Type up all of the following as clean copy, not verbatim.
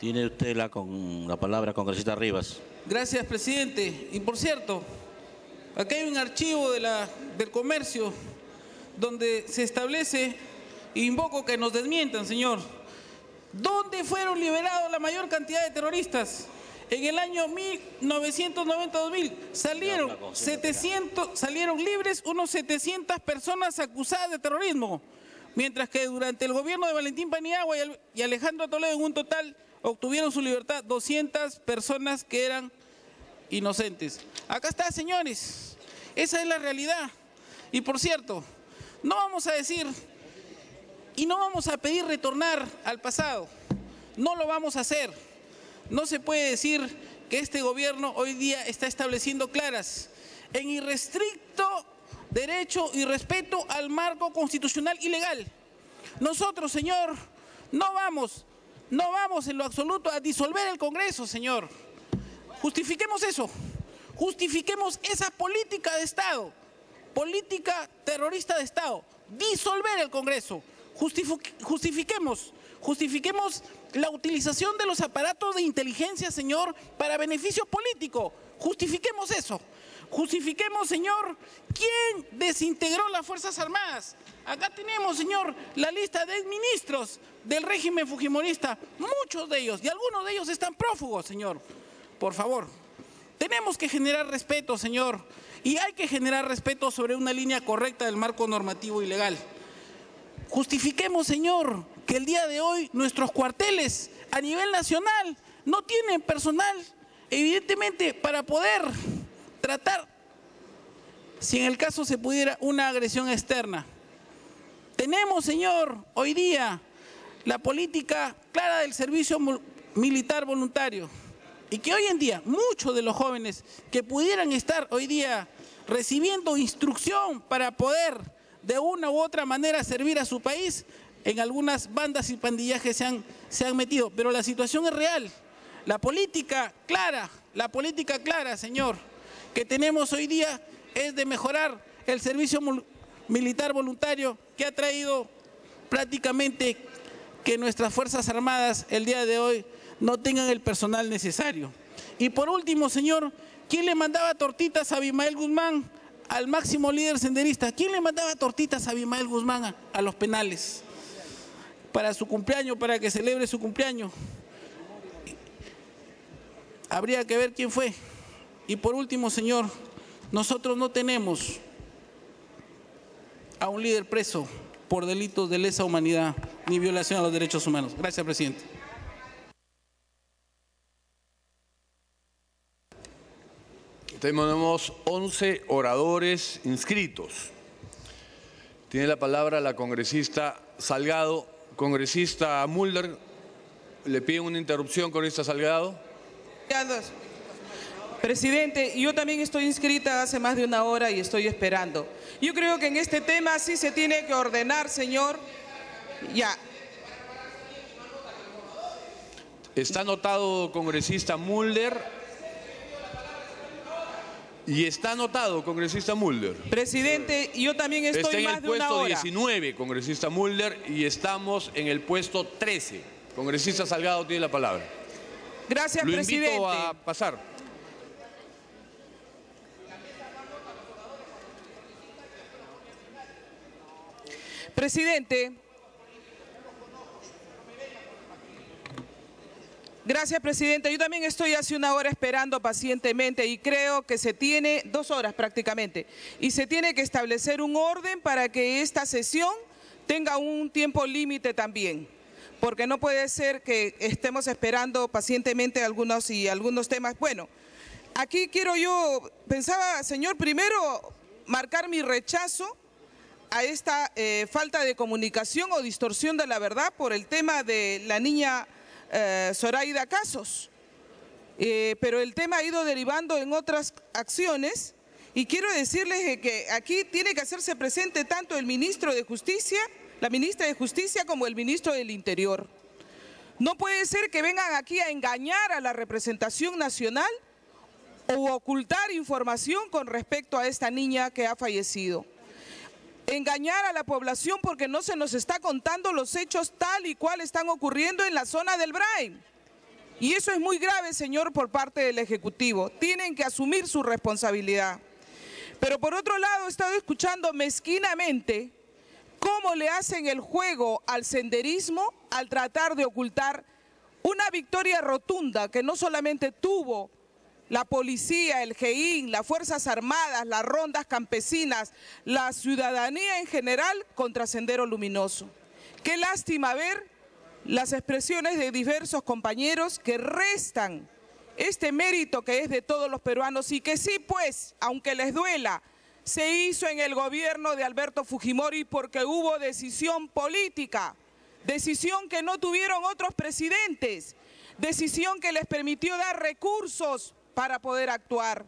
Tiene usted la palabra, congresista Rivas. Gracias, presidente. Y por cierto, acá hay un archivo del comercio donde se establece, e invoco que nos desmientan, señor, ¿dónde fueron liberados la mayor cantidad de terroristas? En el año 1990-2000 salieron libres unos 700 personas acusadas de terrorismo, mientras que durante el gobierno de Valentín Paniagua y Alejandro Toledo en un total obtuvieron su libertad 200 personas que eran inocentes. Acá está, señores, esa es la realidad. Y por cierto, no vamos a decir y no vamos a pedir retornar al pasado, no lo vamos a hacer. No se puede decir que este gobierno hoy día está estableciendo claras en irrestricto derecho y respeto al marco constitucional y legal. Nosotros, señor, no vamos en lo absoluto a disolver el Congreso, señor. Justifiquemos eso, justifiquemos esa política de Estado, política terrorista de Estado, disolver el Congreso, justifiquemos la utilización de los aparatos de inteligencia, señor, para beneficio político. Justifiquemos eso. Justifiquemos, señor, quién desintegró las Fuerzas Armadas. Acá tenemos, señor, la lista de exministros del régimen fujimorista, muchos de ellos, y algunos de ellos están prófugos, señor. Por favor, tenemos que generar respeto, señor, y hay que generar respeto sobre una línea correcta del marco normativo y legal. Justifiquemos, señor, que el día de hoy nuestros cuarteles a nivel nacional no tienen personal, evidentemente, para poder tratar, si en el caso se pudiera, una agresión externa. Tenemos, señor, hoy día la política clara del servicio militar voluntario y que hoy en día muchos de los jóvenes que pudieran estar hoy día recibiendo instrucción para poder de una u otra manera servir a su país, en algunas bandas y pandillajes se han metido, pero la situación es real. La política clara, señor, que tenemos hoy día es de mejorar el servicio militar voluntario, que ha traído prácticamente que nuestras Fuerzas Armadas el día de hoy no tengan el personal necesario. Y por último, señor, ¿quién le mandaba tortitas a Abimael Guzmán, al máximo líder senderista? ¿Quién le mandaba tortitas a Abimael Guzmán a los penales? Para su cumpleaños, para que celebre su cumpleaños. Habría que ver quién fue. Y por último, señor, nosotros no tenemos a un líder preso por delitos de lesa humanidad ni violación a los derechos humanos. Gracias, presidente. Tenemos 11 oradores inscritos. Tiene la palabra la congresista Salgado. Congresista Mulder, ¿le piden una interrupción, congresista Salgado? Presidente, yo también estoy inscrita hace más de una hora y estoy esperando. Yo creo que en este tema sí se tiene que ordenar, señor. Ya. Está anotado, congresista Mulder. Y está anotado, congresista Mulder. Presidente, yo también estoy más de una hora. Está en el puesto 19, congresista Mulder, y estamos en el puesto 13. Congresista Salgado tiene la palabra. Gracias, presidente. Lo invito a pasar. Presidente. Gracias, presidente. Yo también estoy hace una hora esperando pacientemente y creo que se tiene, 2 horas prácticamente, y se tiene que establecer un orden para que esta sesión tenga un tiempo límite también, porque no puede ser que estemos esperando pacientemente algunos temas. Bueno, aquí quiero yo, pensaba, señor, primero marcar mi rechazo a esta falta de comunicación o distorsión de la verdad por el tema de la niña Zoraida Casos, pero el tema ha ido derivando en otras acciones y quiero decirles que aquí tiene que hacerse presente tanto el ministro de Justicia, la ministra de Justicia como el ministro del Interior. No puede ser que vengan aquí a engañar a la representación nacional o ocultar información con respecto a esta niña que ha fallecido. Engañar a la población porque no se nos está contando los hechos tal y cual están ocurriendo en la zona del Brain. Y eso es muy grave, señor, por parte del Ejecutivo. Tienen que asumir su responsabilidad. Pero por otro lado, he estado escuchando mezquinamente cómo le hacen el juego al senderismo al tratar de ocultar una victoria rotunda que no solamente tuvo la policía, el GEIN, las Fuerzas Armadas, las rondas campesinas, la ciudadanía en general contra Sendero Luminoso. Qué lástima ver las expresiones de diversos compañeros que restan este mérito que es de todos los peruanos y que sí, pues, aunque les duela, se hizo en el gobierno de Alberto Fujimori porque hubo decisión política, decisión que no tuvieron otros presidentes, decisión que les permitió dar recursos para poder actuar.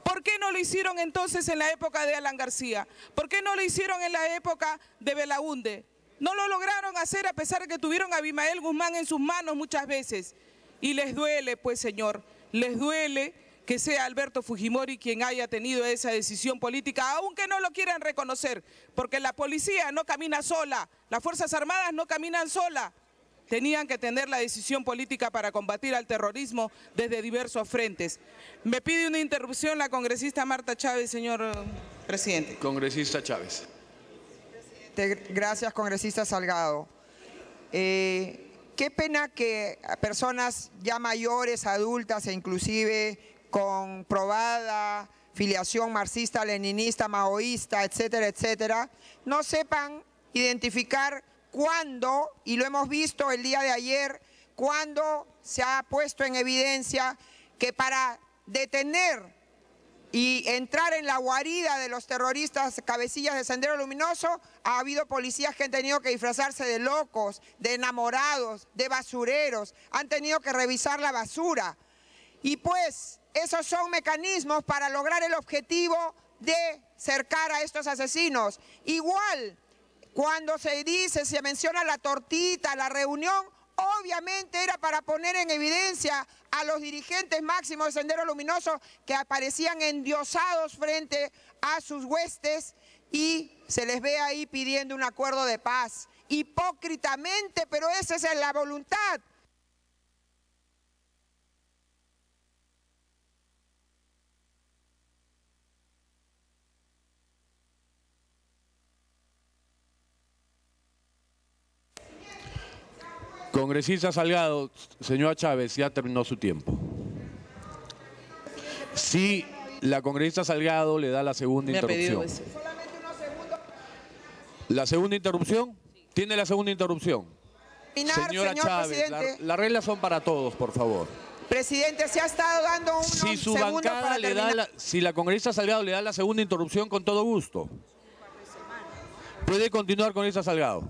¿Por qué no lo hicieron entonces en la época de Alan García? ¿Por qué no lo hicieron en la época de Belaúnde? No lo lograron hacer a pesar de que tuvieron a Abimael Guzmán en sus manos muchas veces. Y les duele, pues, señor, les duele que sea Alberto Fujimori quien haya tenido esa decisión política, aunque no lo quieran reconocer, porque la policía no camina sola, las Fuerzas Armadas no caminan sola. Tenían que tener la decisión política para combatir al terrorismo desde diversos frentes. Me pide una interrupción la congresista Marta Chávez, señor presidente. Congresista Chávez. Gracias, congresista Salgado. Qué pena que personas ya mayores, adultas e inclusive con probada filiación marxista, leninista, maoísta, etcétera, etcétera, no sepan identificar cuándo, y lo hemos visto el día de ayer, cuándo se ha puesto en evidencia que para detener y entrar en la guarida de los terroristas cabecillas de Sendero Luminoso, ha habido policías que han tenido que disfrazarse de locos, de enamorados, de basureros, han tenido que revisar la basura. Y pues, esos son mecanismos para lograr el objetivo de cercar a estos asesinos. Igual, cuando se menciona la tortita, la reunión, obviamente era para poner en evidencia a los dirigentes máximos de Sendero Luminoso que aparecían endiosados frente a sus huestes y se les ve ahí pidiendo un acuerdo de paz. Hipócritamente, pero esa es la voluntad. Congresista Salgado, señora Chávez, ya terminó su tiempo. Sí, la congresista Salgado le da la segunda interrupción. ¿La segunda interrupción? ¿Tiene la segunda interrupción? Señora Chávez, las reglas son para todos, por favor. Presidente, se ha estado dando un Si su segundo bancada para le terminar. da si la congresista Salgado le da la segunda interrupción, con todo gusto. Puede continuar, congresista Salgado.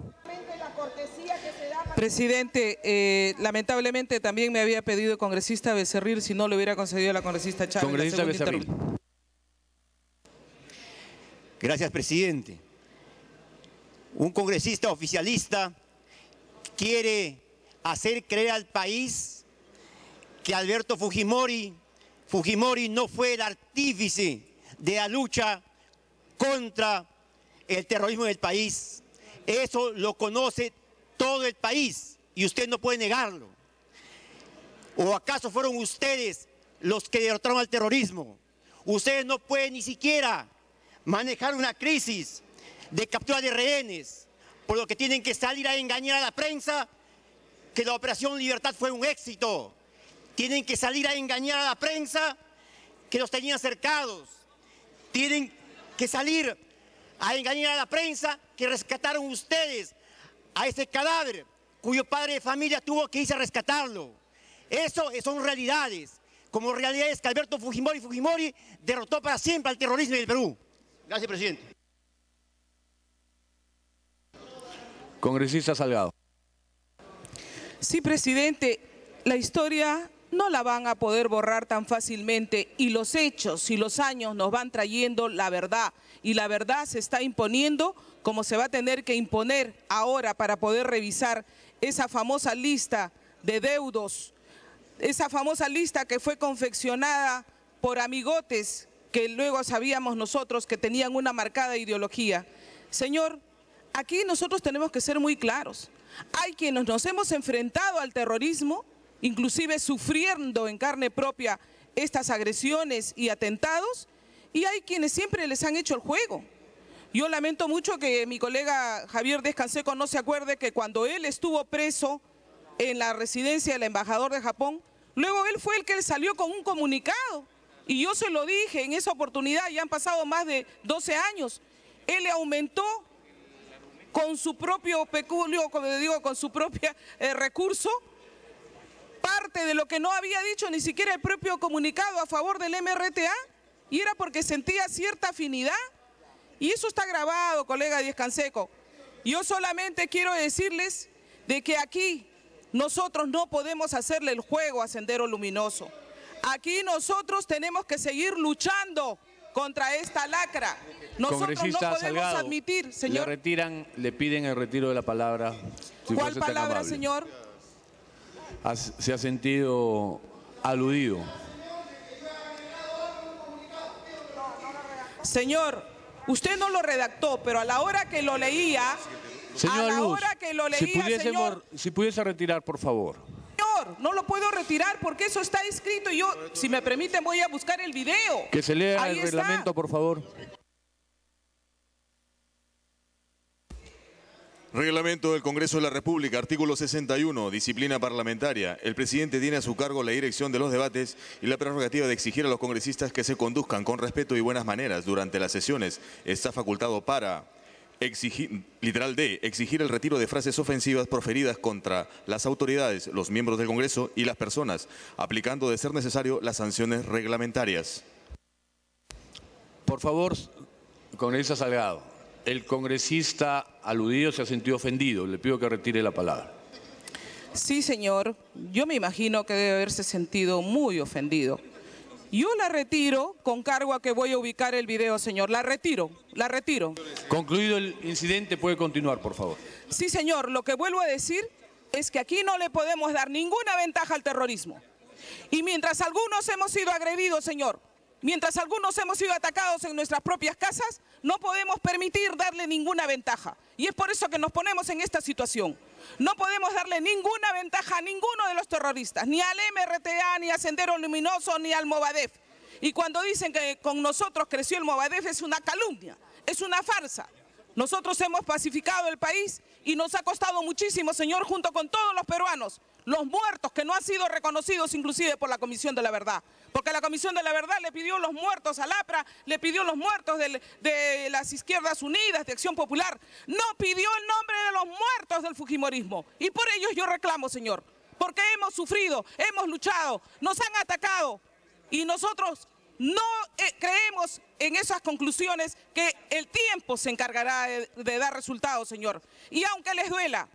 Presidente, lamentablemente también me había pedido el congresista Becerril, si no le hubiera concedido a la congresista Chávez. Congresista Becerril. Gracias, presidente. Un congresista oficialista quiere hacer creer al país que Alberto Fujimori no fue el artífice de la lucha contra el terrorismo del país. Eso lo conoce todo el país y usted no puede negarlo. ¿O acaso fueron ustedes los que derrotaron al terrorismo? Ustedes no pueden ni siquiera manejar una crisis de captura de rehenes, por lo que tienen que salir a engañar a la prensa que la Operación Libertad fue un éxito. Tienen que salir a engañar a la prensa que los tenían cercados. Tienen que salir a engañar a la prensa que rescataron ustedes a ese cadáver cuyo padre de familia tuvo que irse a rescatarlo. Eso son realidades, como realidades que Alberto Fujimori derrotó para siempre al terrorismo del Perú. Gracias, presidente. Congresista Salgado. Sí, presidente, la historia no la van a poder borrar tan fácilmente y los hechos y los años nos van trayendo la verdad y la verdad se está imponiendo como se va a tener que imponer ahora para poder revisar esa famosa lista de deudos, esa famosa lista que fue confeccionada por amigotes que luego sabíamos nosotros que tenían una marcada ideología. Señor, aquí nosotros tenemos que ser muy claros. Hay quienes nos hemos enfrentado al terrorismo inclusive sufriendo en carne propia estas agresiones y atentados, y hay quienes siempre les han hecho el juego. Yo lamento mucho que mi colega Javier Díaz Canseco no se acuerde que cuando él estuvo preso en la residencia del embajador de Japón, luego él fue el que salió con un comunicado, y yo se lo dije en esa oportunidad, ya han pasado más de 12 años, él le aumentó con su propio peculio, como digo, con su propio recurso, parte de lo que no había dicho ni siquiera el propio comunicado a favor del MRTA, y era porque sentía cierta afinidad, y eso está grabado, colega Díaz Canseco. Yo solamente quiero decirles de que aquí nosotros no podemos hacerle el juego a Sendero Luminoso. Aquí nosotros tenemos que seguir luchando contra esta lacra. Nosotros no podemos Salgado, admitir, señor. Le piden el retiro de la palabra. Si ¿Cuál fuese tan palabra, amable. señor? Se ha sentido aludido. Señor, usted no lo redactó, pero a la hora que lo leía, Señor Luz, señor, si pudiese retirar, por favor. señor, no lo puedo retirar porque eso está escrito y yo, si me permiten, voy a buscar el video. Que se lea Ahí el está. reglamento, por favor. Reglamento del Congreso de la República, artículo 61, disciplina parlamentaria. El presidente tiene a su cargo la dirección de los debates y la prerrogativa de exigir a los congresistas que se conduzcan con respeto y buenas maneras durante las sesiones. Está facultado para exigir, literal D, exigir el retiro de frases ofensivas proferidas contra las autoridades, los miembros del Congreso y las personas, aplicando de ser necesario las sanciones reglamentarias. Por favor, congresista Salgado. El congresista aludido se ha sentido ofendido. Le pido que retire la palabra. Sí, señor. Yo me imagino que debe haberse sentido muy ofendido. Yo la retiro con cargo a que voy a ubicar el video, señor. La retiro, la retiro. Concluido el incidente, puede continuar, por favor. Sí, señor. Lo que vuelvo a decir es que aquí no le podemos dar ninguna ventaja al terrorismo. Y mientras algunos hemos sido agredidos, señor, mientras algunos hemos sido atacados en nuestras propias casas, no podemos permitir darle ninguna ventaja. Y es por eso que nos ponemos en esta situación. No podemos darle ninguna ventaja a ninguno de los terroristas, ni al MRTA, ni a Sendero Luminoso, ni al Movadef. Y cuando dicen que con nosotros creció el Movadef es una calumnia, es una farsa. Nosotros hemos pacificado el país y nos ha costado muchísimo, señor, junto con todos los peruanos, los muertos que no han sido reconocidos inclusive por la Comisión de la Verdad. Porque la Comisión de la Verdad le pidió los muertos al APRA, le pidió los muertos de las Izquierdas Unidas, de Acción Popular. No pidió el nombre de los muertos del fujimorismo. Y por ellos yo reclamo, señor. Porque hemos sufrido, hemos luchado, nos han atacado. Y nosotros no creemos en esas conclusiones que el tiempo se encargará de dar resultados, señor. Y aunque les duela,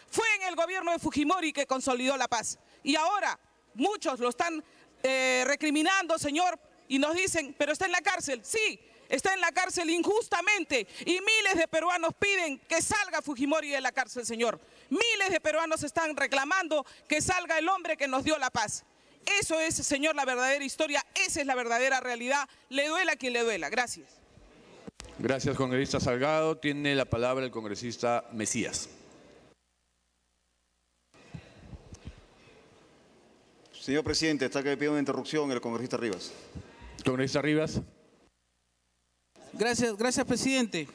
fue en el gobierno de Fujimori que consolidó la paz. Y ahora muchos lo están recriminando, señor, y nos dicen, pero está en la cárcel. Sí, está en la cárcel injustamente y miles de peruanos piden que salga Fujimori de la cárcel, señor. Miles de peruanos están reclamando que salga el hombre que nos dio la paz. Eso es, señor, la verdadera historia, esa es la verdadera realidad. Le duela a quien le duela. Gracias. Gracias, congresista Salgado. Tiene la palabra el congresista Mesías. Señor presidente, está que me pide una interrupción el congresista Rivas. Congresista Rivas. Gracias, presidente.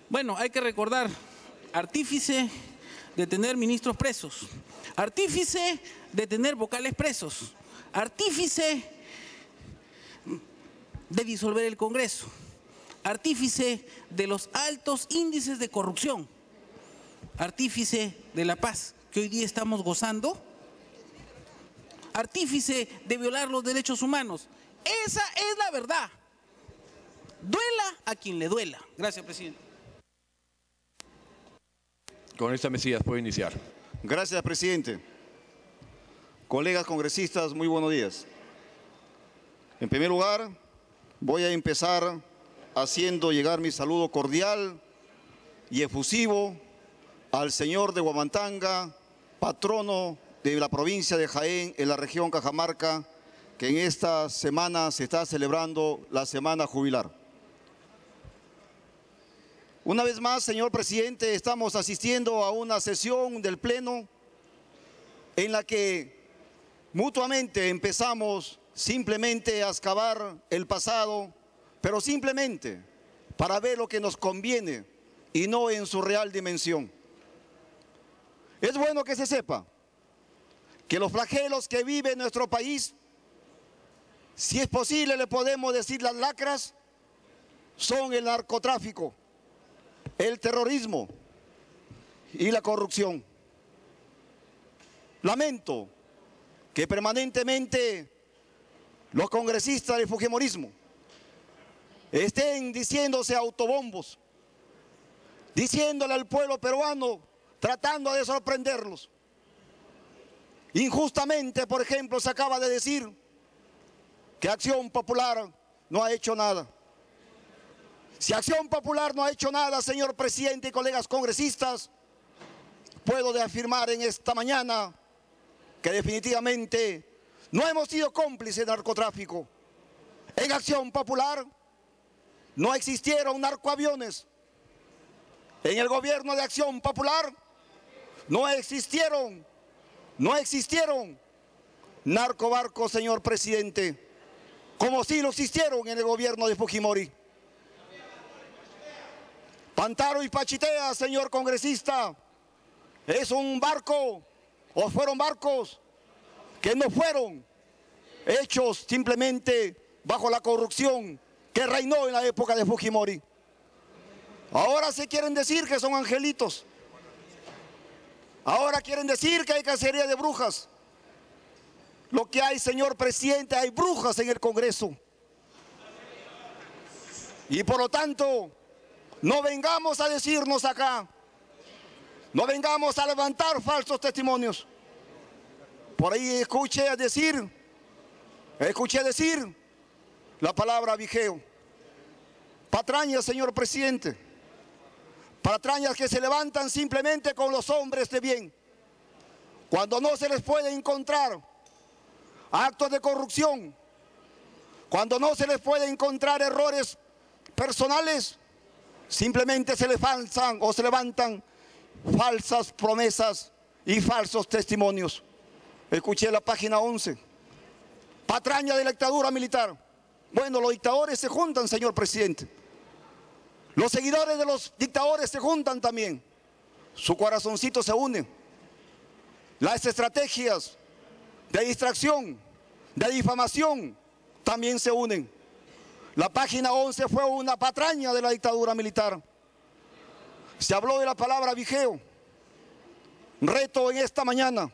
Bueno, hay que recordar, artífice de tener ministros presos, artífice de tener vocales presos, artífice de disolver el Congreso, artífice de los altos índices de corrupción, artífice de la paz que hoy día estamos gozando, artífice de violar los derechos humanos. Esa es la verdad. Duela a quien le duela. Gracias, presidente. Congresista Mesías, puede iniciar. Gracias, presidente. Colegas congresistas, muy buenos días. En primer lugar, voy a empezar haciendo llegar mi saludo cordial y efusivo al señor de Huamantanga, patrono de la provincia de Jaén, en la región Cajamarca, que en esta semana se está celebrando la Semana Jubilar. Una vez más, señor presidente, estamos asistiendo a una sesión del Pleno en la que mutuamente empezamos simplemente a excavar el pasado, pero simplemente para ver lo que nos conviene y no en su real dimensión. Es bueno que se sepa que los flagelos que vive nuestro país, si es posible le podemos decir las lacras, son el narcotráfico, el terrorismo y la corrupción. Lamento que permanentemente los congresistas del fujimorismo estén diciéndose autobombos, diciéndole al pueblo peruano, tratando de sorprenderlos. Injustamente, por ejemplo, se acaba de decir que Acción Popular no ha hecho nada. Si Acción Popular no ha hecho nada, señor presidente y colegas congresistas, puedo afirmar en esta mañana que definitivamente no hemos sido cómplices del narcotráfico. En Acción Popular no existieron narcoaviones. En el gobierno de Acción Popular no existieron narcobarcos, señor presidente, como sí lo existieron en el gobierno de Fujimori. Pantaro y Pachitea, señor congresista, es un barco, o fueron barcos que no fueron hechos simplemente bajo la corrupción que reinó en la época de Fujimori. Ahora se quieren decir que son angelitos. Ahora quieren decir que hay cacería de brujas. Lo que hay, señor presidente, hay brujas en el Congreso. Y por lo tanto, no vengamos a decirnos acá, no vengamos a levantar falsos testimonios. Por ahí escuché decir la palabra vigeo. Patrañas, señor presidente. Patrañas que se levantan simplemente con los hombres de bien. Cuando no se les puede encontrar actos de corrupción, cuando no se les puede encontrar errores personales, simplemente se les falsan o se levantan falsas promesas y falsos testimonios. Escuché la página 11. Patraña de la dictadura militar. Bueno, los dictadores se juntan, señor presidente. Los seguidores de los dictadores se juntan también. Su corazoncito se une. Las estrategias de distracción, de difamación, también se unen. La página 11 fue una patraña de la dictadura militar. Se habló de la palabra vigeo. Reto en esta mañana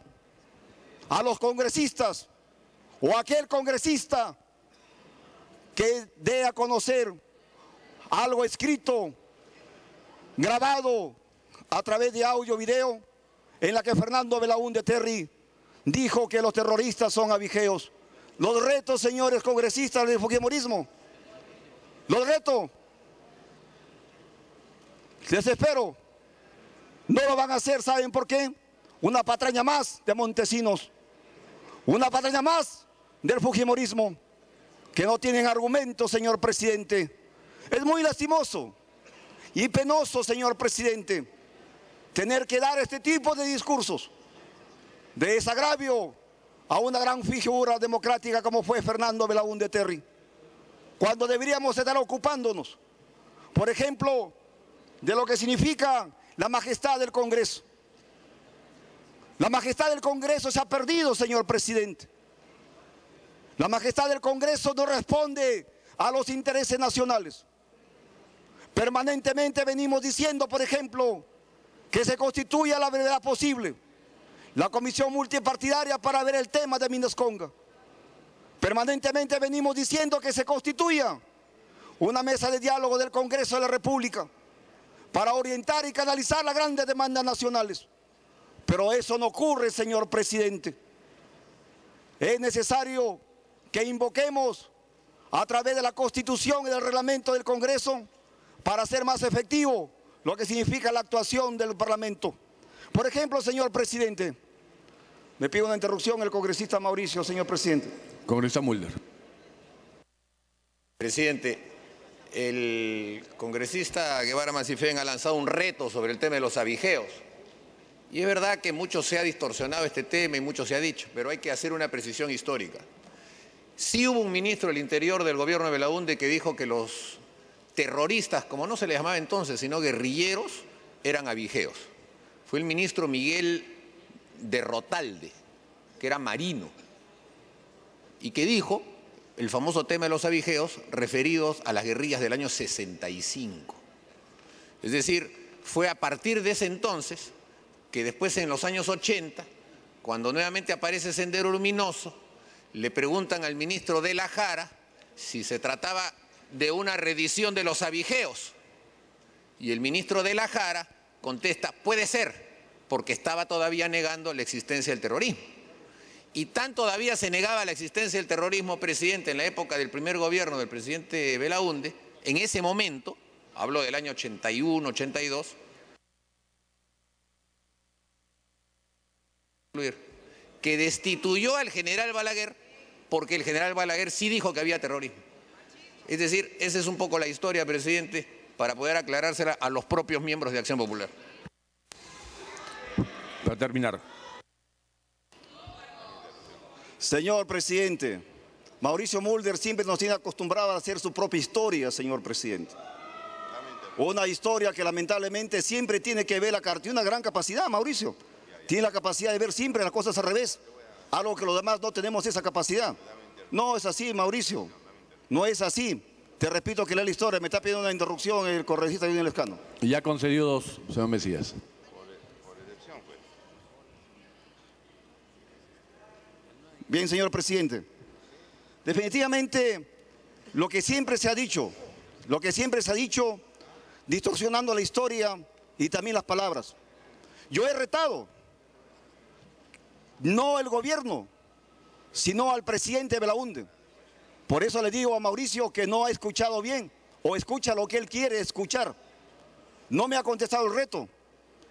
a los congresistas o a aquel congresista que dé a conocer algo escrito, grabado a través de audio, video, en la que Fernando Belaúnde Terry dijo que los terroristas son avigeos. Los retos, señores congresistas del fujimorismo, los reto, les espero. No lo van a hacer, ¿saben por qué? Una patraña más de Montesinos, una patraña más del fujimorismo, que no tienen argumentos, señor presidente. Es muy lastimoso y penoso, señor presidente, tener que dar este tipo de discursos de desagravio a una gran figura democrática como fue Fernando Belaúnde Terry, cuando deberíamos estar ocupándonos, por ejemplo, de lo que significa la majestad del Congreso. La majestad del Congreso se ha perdido, señor presidente. La majestad del Congreso no responde a los intereses nacionales. Permanentemente venimos diciendo, por ejemplo, que se constituya a la brevedad posible la comisión multipartidaria para ver el tema de Minasconga. Permanentemente venimos diciendo que se constituya una mesa de diálogo del Congreso de la República para orientar y canalizar las grandes demandas nacionales. Pero eso no ocurre, señor presidente. Es necesario que invoquemos a través de la Constitución y del reglamento del Congreso para hacer más efectivo lo que significa la actuación del Parlamento. Por ejemplo, señor presidente, me pido una interrupción el congresista Mauricio, señor presidente. Congresista Mulder. Presidente, el congresista Guevara Macifén ha lanzado un reto sobre el tema de los avigeos. Y es verdad que mucho se ha distorsionado este tema y mucho se ha dicho, pero hay que hacer una precisión histórica. Sí hubo un ministro del Interior del gobierno de Belaúnde que dijo que los terroristas, como no se les llamaba entonces, sino guerrilleros, eran abigeos. Fue el ministro Miguel de Rotalde, que era marino, y que dijo el famoso tema de los abigeos referidos a las guerrillas del año 65. Es decir, fue a partir de ese entonces que después en los años 80, cuando nuevamente aparece Sendero Luminoso, le preguntan al ministro de la Jara si se trataba de una redición de los abigeos. Y el ministro de la Jara contesta, puede ser, porque estaba todavía negando la existencia del terrorismo. Y tan todavía se negaba la existencia del terrorismo, presidente, en la época del primer gobierno del presidente Belaúnde, en ese momento, hablo del año 81, 82, que destituyó al general Balaguer porque el general Balaguer sí dijo que había terrorismo. Es decir, esa es un poco la historia, presidente, para poder aclarársela a los propios miembros de Acción Popular. Para terminar. Señor presidente, Mauricio Mulder siempre nos tiene acostumbrado a hacer su propia historia, señor presidente. Una historia que lamentablemente siempre tiene que ver tiene una gran capacidad, Mauricio. Tiene la capacidad de ver siempre las cosas al revés. Algo que los demás no tenemos esa capacidad. No es así, Mauricio. No es así. Te repito que lea la historia. Me está pidiendo una interrupción el congresista Junior Lescano. Ya concedió 2, señor Mesías. Bien, señor presidente. Definitivamente, lo que siempre se ha dicho, distorsionando la historia y también las palabras. Yo he retado, no el gobierno, sino al presidente Belaúnde. Por eso le digo a Mauricio que no ha escuchado bien, o escucha lo que él quiere escuchar. No me ha contestado el reto.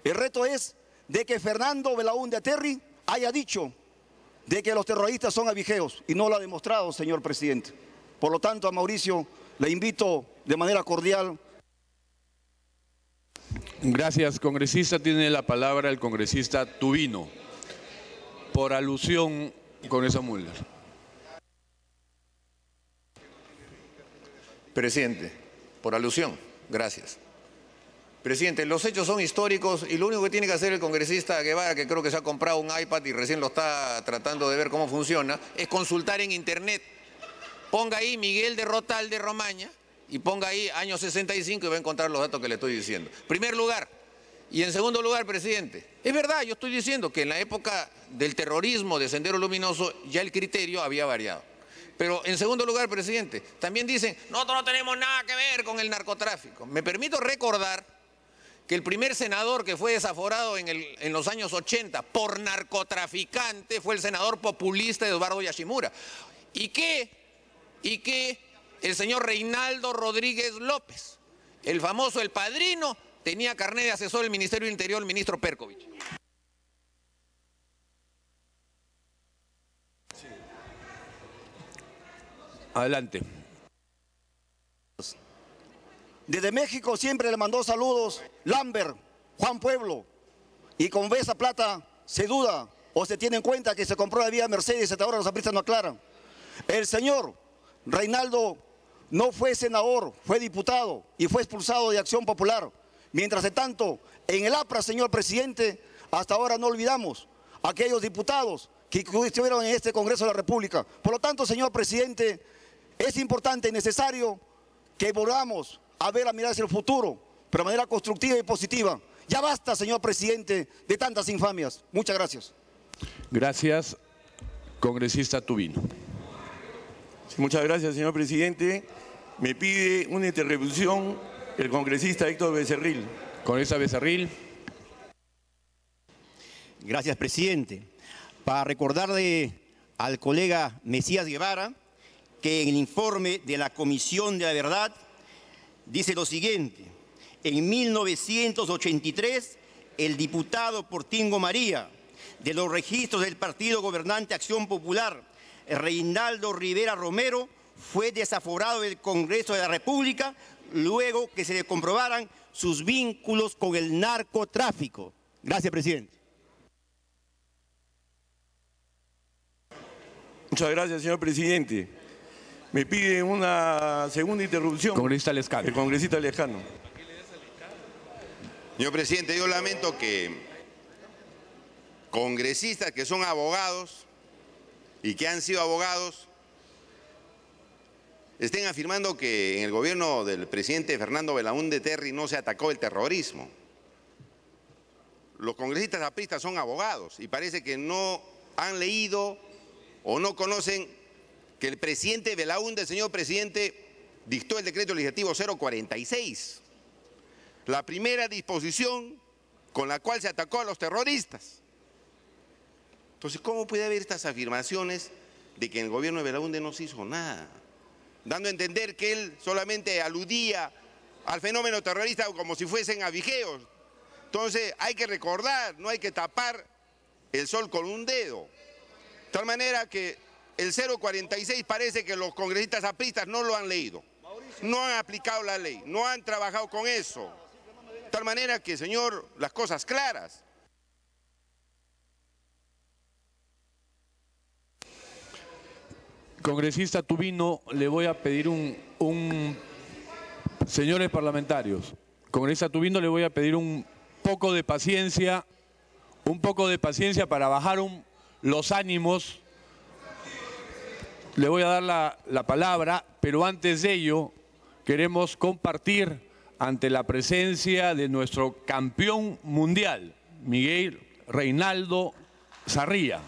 El reto es de que Fernando Belaúnde Aterri haya dicho de que los terroristas son abigeos, y no lo ha demostrado, señor presidente. Por lo tanto, a Mauricio le invito de manera cordial. Gracias, congresista. Tiene la palabra el congresista Tubino. Por alusión, congresista Mulder. Presidente, por alusión, gracias. Presidente, los hechos son históricos y lo único que tiene que hacer el congresista Guevara, que creo que se ha comprado un iPad y recién lo está tratando de ver cómo funciona, es consultar en internet. Ponga ahí Miguel de Rotalde Romaña y ponga ahí año 65 y va a encontrar los datos que le estoy diciendo. Primer lugar. Y en segundo lugar, presidente, es verdad, yo estoy diciendo que en la época del terrorismo de Sendero Luminoso ya el criterio había variado. Pero en segundo lugar, presidente, también dicen, nosotros no tenemos nada que ver con el narcotráfico. Me permito recordar que el primer senador que fue desaforado en los años 80 por narcotraficante fue el senador populista Eduardo Yashimura. Y que el señor Reinaldo Rodríguez López, el famoso El Padrino, tenía carnet de asesor del Ministerio del Interior, el ministro Perkovich. Adelante. Desde México siempre le mandó saludos Lambert, Juan Pueblo, y con esa plata se duda o se tiene en cuenta que se compró la vía Mercedes y hasta ahora los apristas no aclaran. El señor Reinaldo no fue senador, fue diputado y fue expulsado de Acción Popular. Mientras tanto, en el APRA, señor presidente, hasta ahora no olvidamos a aquellos diputados que estuvieron en este Congreso de la República. Por lo tanto, señor presidente, es importante y necesario que volvamos a mirar hacia el futuro, pero de manera constructiva y positiva. Ya basta, señor presidente, de tantas infamias. Muchas gracias. Gracias, congresista Tubino. Muchas gracias, señor presidente. Me pide una interrupción el congresista Héctor Becerril. Congresista Becerril. Gracias, presidente. Para recordarle al colega Mesías Guevara que en el informe de la Comisión de la Verdad dice lo siguiente: en 1983, el diputado Portingo María, de los registros del partido gobernante Acción Popular, Reinaldo Rivera Romero, fue desaforado del Congreso de la República luego que se le comprobaran sus vínculos con el narcotráfico. Gracias, presidente. Muchas gracias, señor presidente. Me pide una segunda interrupción. Congresista Lescano. El congresista Lescano. Señor presidente, yo lamento que congresistas que son abogados y que han sido abogados estén afirmando que en el gobierno del presidente Fernando Belaúnde Terry no se atacó el terrorismo. Los congresistas apristas son abogados y parece que no han leído o no conocen que el presidente Belaúnde, señor presidente, dictó el decreto legislativo 046, la primera disposición con la cual se atacó a los terroristas. Entonces, ¿cómo puede haber estas afirmaciones de que en el gobierno de Belaúnde no se hizo nada? Dando a entender que él solamente aludía al fenómeno terrorista como si fuesen avigeos. Entonces, hay que recordar, no hay que tapar el sol con un dedo. De tal manera que el 046 parece que los congresistas apristas no lo han leído, no han aplicado la ley, no han trabajado con eso. De tal manera que, señor, las cosas claras. Congresista Tubino, le voy a pedir señores parlamentarios, congresista Tubino, le voy a pedir un poco de paciencia para bajar los ánimos. Le voy a dar la palabra, pero antes de ello queremos compartir ante la presencia de nuestro campeón mundial, Miguel Reinaldo Sarria.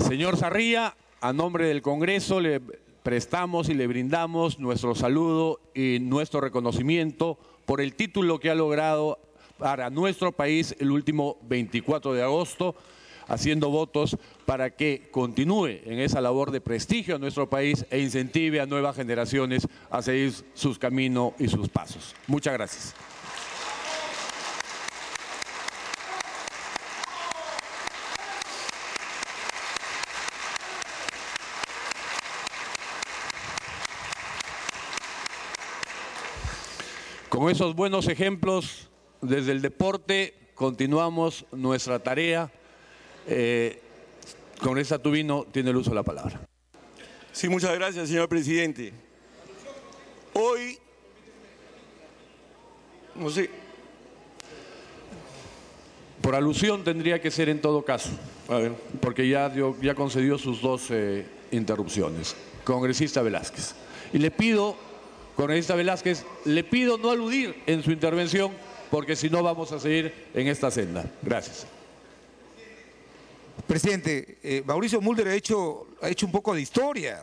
Señor Sarria, a nombre del Congreso le prestamos y le brindamos nuestro saludo y nuestro reconocimiento por el título que ha logrado para nuestro país el último 24 de agosto, haciendo votos para que continúe en esa labor de prestigio a nuestro país e incentive a nuevas generaciones a seguir sus caminos y sus pasos. Muchas gracias. Con esos buenos ejemplos desde el deporte continuamos nuestra tarea. Congresista Tubino tiene el uso de la palabra. Sí, muchas gracias, señor presidente. Hoy, no sé. Por alusión tendría que ser en todo caso, porque ya concedió sus dos interrupciones. Congresista Velázquez. Y le pido, congresista Velázquez, le pido no aludir en su intervención, porque si no vamos a seguir en esta senda. Gracias. Presidente, Mauricio Mulder ha hecho un poco de historia.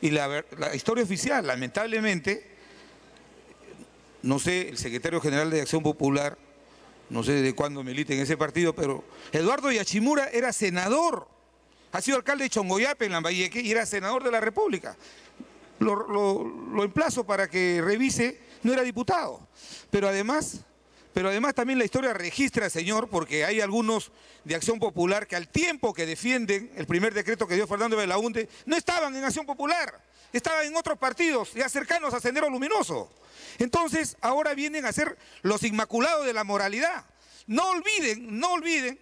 Y la historia oficial, lamentablemente, no sé, el secretario general de Acción Popular, no sé desde cuándo milita en ese partido, pero Eduardo Yachimura era senador. Ha sido alcalde de Chongoyape, en Lambayeque, y era senador de la República. Lo emplazo para que revise, no era diputado. Pero además también la historia registra, señor, porque hay algunos de Acción Popular que al tiempo que defienden el primer decreto que dio Fernando Belaúnde, no estaban en Acción Popular, estaban en otros partidos ya cercanos a Sendero Luminoso. Entonces, ahora vienen a ser los inmaculados de la moralidad. No olviden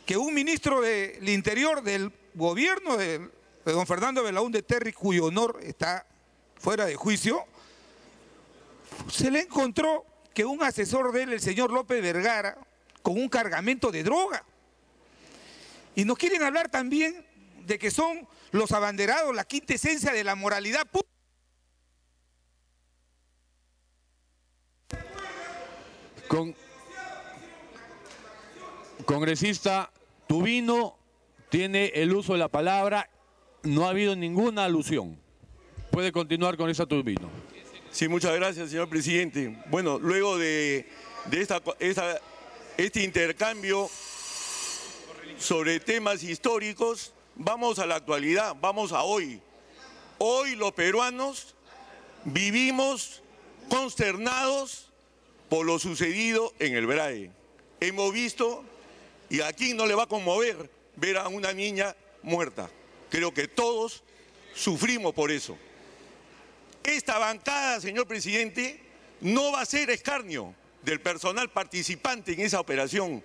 que un ministro del Interior del gobierno de don Fernando Belaúnde Terry, cuyo honor está fuera de juicio, se le encontró que un asesor de él, el señor López Vergara, con un cargamento de droga. Y nos quieren hablar también de que son los abanderados, la quinta esencia de la moralidad pública. Congresista Tubino tiene el uso de la palabra. No ha habido ninguna alusión. Puede continuar con esa Tubino. Sí, muchas gracias, señor presidente. Bueno, luego de este intercambio sobre temas históricos, vamos a la actualidad, vamos a hoy. Hoy los peruanos vivimos consternados por lo sucedido en el BRAE. Hemos visto, y aquí no le va a conmover, ver a una niña muerta. Creo que todos sufrimos por eso. esta bancada, señor presidente, no va a ser escarnio del personal participante en esa operación,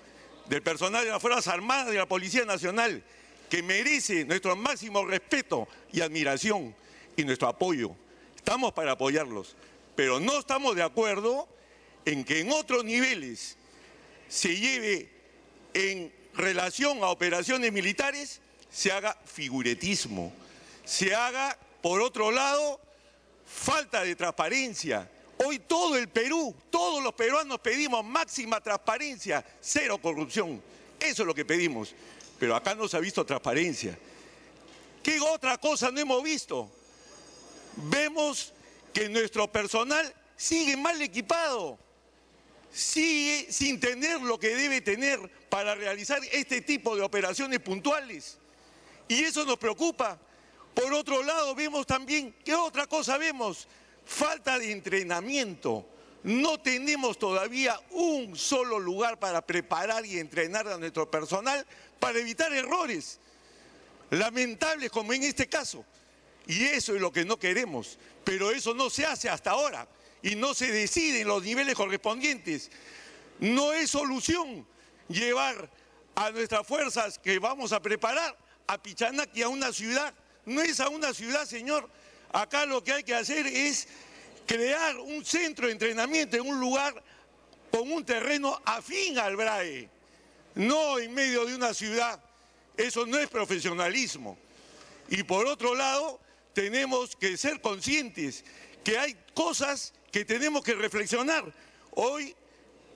del personal de las Fuerzas Armadas, de la Policía Nacional, que merece nuestro máximo respeto y admiración y nuestro apoyo. Estamos para apoyarlos, pero no estamos de acuerdo en que en otros niveles se lleve en relación a operaciones militares, se haga figuretismo, se haga, por otro lado, falta de transparencia. Hoy todo el Perú, todos los peruanos pedimos máxima transparencia, cero corrupción. Eso es lo que pedimos. Pero acá no se ha visto transparencia. ¿Qué otra cosa no hemos visto? Vemos que nuestro personal sigue mal equipado, sigue sin tener lo que debe tener para realizar este tipo de operaciones puntuales. Y eso nos preocupa. Por otro lado, vemos también, ¿qué otra cosa vemos? Falta de entrenamiento. No tenemos todavía un solo lugar para preparar y entrenar a nuestro personal para evitar errores lamentables como en este caso. Y eso es lo que no queremos, pero eso no se hace hasta ahora y no se decide en los niveles correspondientes. No es solución llevar a nuestras fuerzas que vamos a preparar a Pichanaki, a una ciudad. No es a una ciudad, señor. Acá lo que hay que hacer es crear un centro de entrenamiento en un lugar con un terreno afín al BRAE, no en medio de una ciudad. Eso no es profesionalismo. Y por otro lado, tenemos que ser conscientes que hay cosas que tenemos que reflexionar. Hoy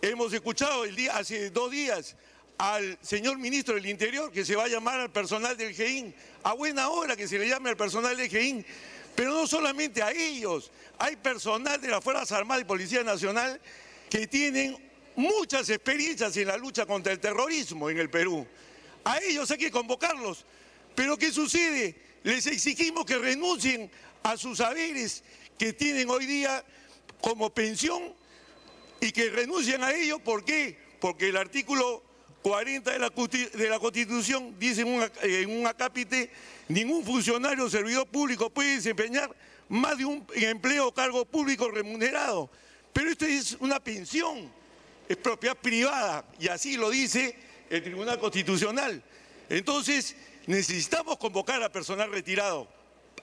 hemos escuchado hace 2 días al señor ministro del Interior que se va a llamar al personal del GEIN. A buena hora que se le llame al personal del GEIN. Pero no solamente a ellos, hay personal de las Fuerzas Armadas y Policía Nacional que tienen muchas experiencias en la lucha contra el terrorismo en el Perú. A ellos hay que convocarlos. Pero ¿qué sucede? Les exigimos que renuncien a sus saberes que tienen hoy día como pensión y que renuncien a ellos. ¿Por qué? Porque el artículo 40 de la Constitución dice en un acápite: ningún funcionario o servidor público puede desempeñar más de un empleo o cargo público remunerado. Pero esto es una pensión, es propiedad privada, y así lo dice el Tribunal Constitucional. Entonces, necesitamos convocar a personal retirado.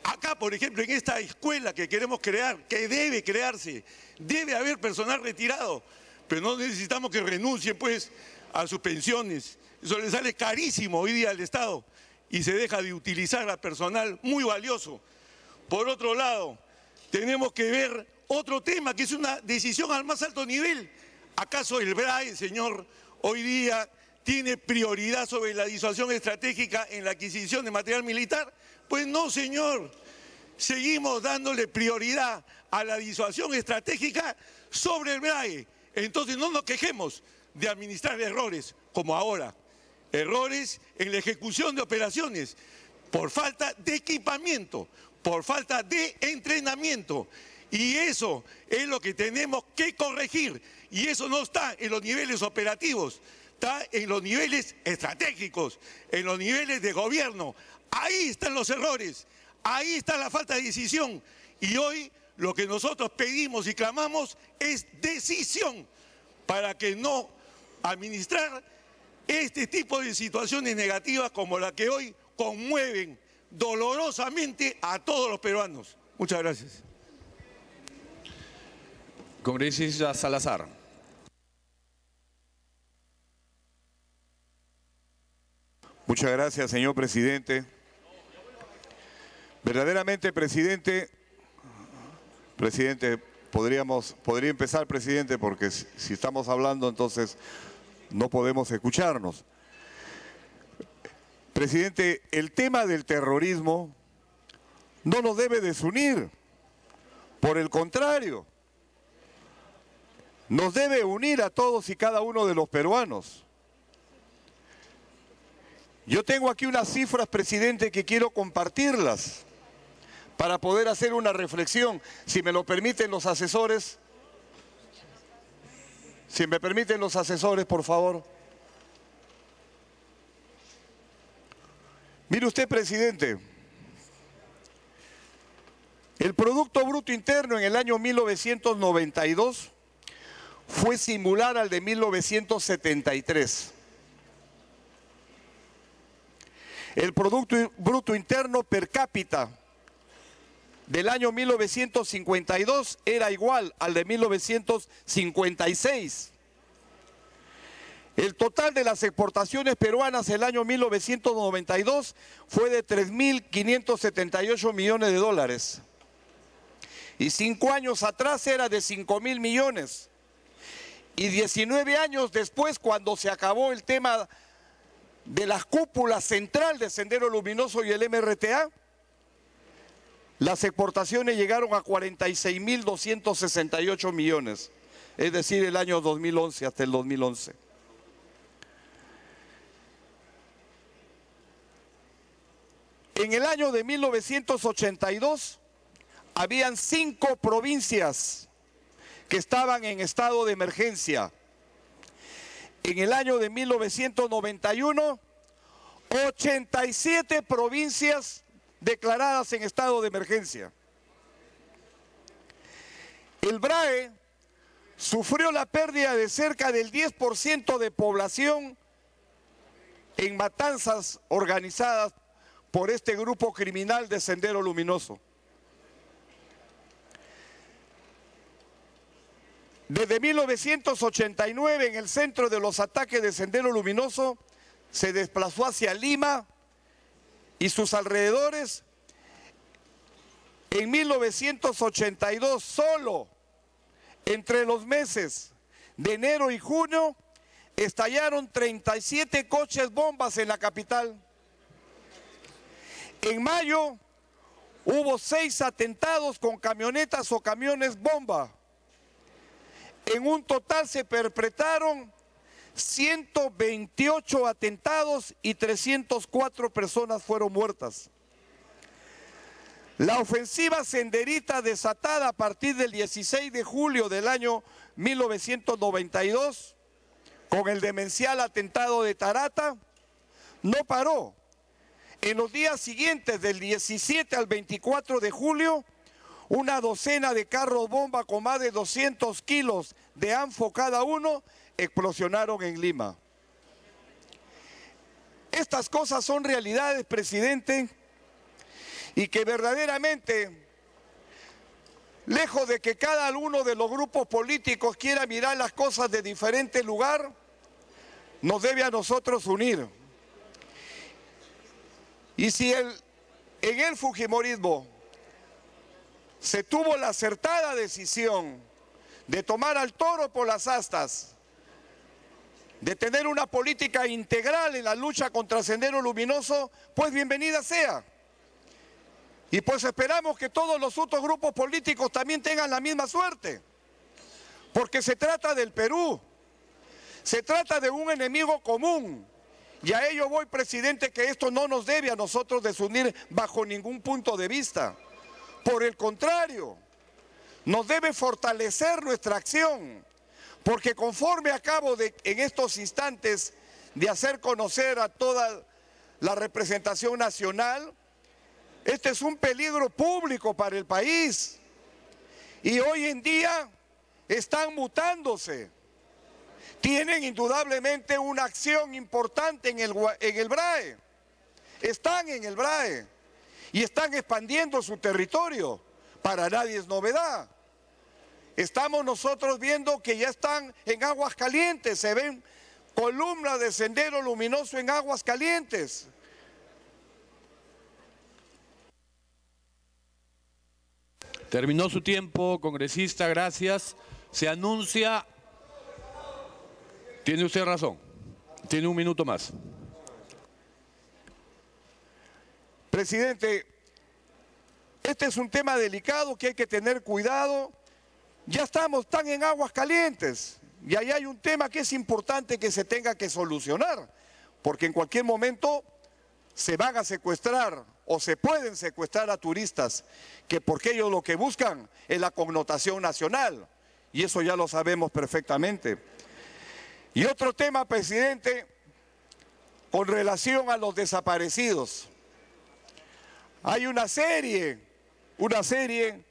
Acá, por ejemplo, en esta escuela que queremos crear, que debe crearse, debe haber personal retirado, pero no necesitamos que renuncien, pues, a sus pensiones. Eso les sale carísimo hoy día al Estado y se deja de utilizar a personal muy valioso. Por otro lado, tenemos que ver otro tema, que es una decisión al más alto nivel. ¿Acaso el BRAE, señor, hoy día tiene prioridad sobre la disuasión estratégica en la adquisición de material militar? Pues no, señor. Seguimos dándole prioridad a la disuasión estratégica sobre el BRAE. Entonces no nos quejemos de administrar errores como ahora. Errores en la ejecución de operaciones por falta de equipamiento, por falta de entrenamiento. Y eso es lo que tenemos que corregir. Y eso no está en los niveles operativos, está en los niveles estratégicos, en los niveles de gobierno. Ahí están los errores, ahí está la falta de decisión. Y hoy lo que nosotros pedimos y clamamos es decisión para que no administrar este tipo de situaciones negativas como la que hoy conmueven dolorosamente a todos los peruanos. Muchas gracias. Congresista Salazar. Muchas gracias, señor presidente. Verdaderamente, presidente, podría empezar, presidente, porque si estamos hablando, entonces no podemos escucharnos. Presidente, el tema del terrorismo no nos debe desunir. Por el contrario, nos debe unir a todos y cada uno de los peruanos. Yo tengo aquí unas cifras, presidente, que quiero compartirlas para poder hacer una reflexión. Si me lo permiten los asesores. Si me permiten los asesores, por favor. Mire usted, presidente. El Producto Bruto Interno en el año 1992 fue similar al de 1973. El Producto Bruto Interno per cápita del año 1952 era igual al de 1956. El total de las exportaciones peruanas el año 1992 fue de 3.578 millones de dólares. Y 5 años atrás era de 5.000 millones. Y 19 años después, cuando se acabó el tema de las cúpulas central de Sendero Luminoso y el MRTA, las exportaciones llegaron a 46.268 millones, es decir, el año 2011 hasta el 2011. En el año de 1982 habían 5 provincias que estaban en estado de emergencia. En el año de 1991, 87 provincias declaradas en estado de emergencia. El BRAE sufrió la pérdida de cerca del 10% de población en matanzas organizadas por este grupo criminal de Sendero Luminoso. Desde 1989, en el centro de los ataques de Sendero Luminoso, se desplazó hacia Lima y sus alrededores. En 1982, solo entre los meses de enero y junio, estallaron 37 coches bombas en la capital. En mayo hubo 6 atentados con camionetas o camiones bomba. En un total se perpetraron 128 atentados y 304 personas fueron muertas. La ofensiva senderista desatada a partir del 16 de julio del año 1992, con el demencial atentado de Tarata, no paró. En los días siguientes, del 17 al 24 de julio, una docena de carros bomba con más de 200 kilos de ANFO cada uno explosionaron en Lima. Estas cosas son realidades, presidente, y que verdaderamente, lejos de que cada uno de los grupos políticos quiera mirar las cosas de diferente lugar, nos debe a nosotros unir. Y si en el fujimorismo se tuvo la acertada decisión de tomar al toro por las astas, de tener una política integral en la lucha contra Sendero Luminoso, pues bienvenida sea. Y pues esperamos que todos los otros grupos políticos también tengan la misma suerte, porque se trata del Perú, se trata de un enemigo común. Y a ello voy, presidente, que esto no nos debe a nosotros desunir bajo ningún punto de vista. Por el contrario, nos debe fortalecer nuestra acción, porque conforme acabo en estos instantes de hacer conocer a toda la representación nacional, este es un peligro público para el país. Y hoy en día están mutándose. Tienen indudablemente una acción importante en el BRAE. Están en el BRAE y están expandiendo su territorio. Para nadie es novedad. Estamos nosotros viendo que ya están en Aguas Calientes, se ven columnas de Sendero Luminoso en Aguas Calientes. Terminó su tiempo, congresista, gracias. Se anuncia... Tiene usted razón, tiene un minuto más. Presidente, este es un tema delicado que hay que tener cuidado. Ya están en Aguas Calientes y ahí hay un tema que es importante que se tenga que solucionar, porque en cualquier momento se van a secuestrar o se pueden secuestrar a turistas, que porque ellos lo que buscan es la connotación nacional, y eso ya lo sabemos perfectamente. Y otro tema, presidente, con relación a los desaparecidos. Hay una serie una serie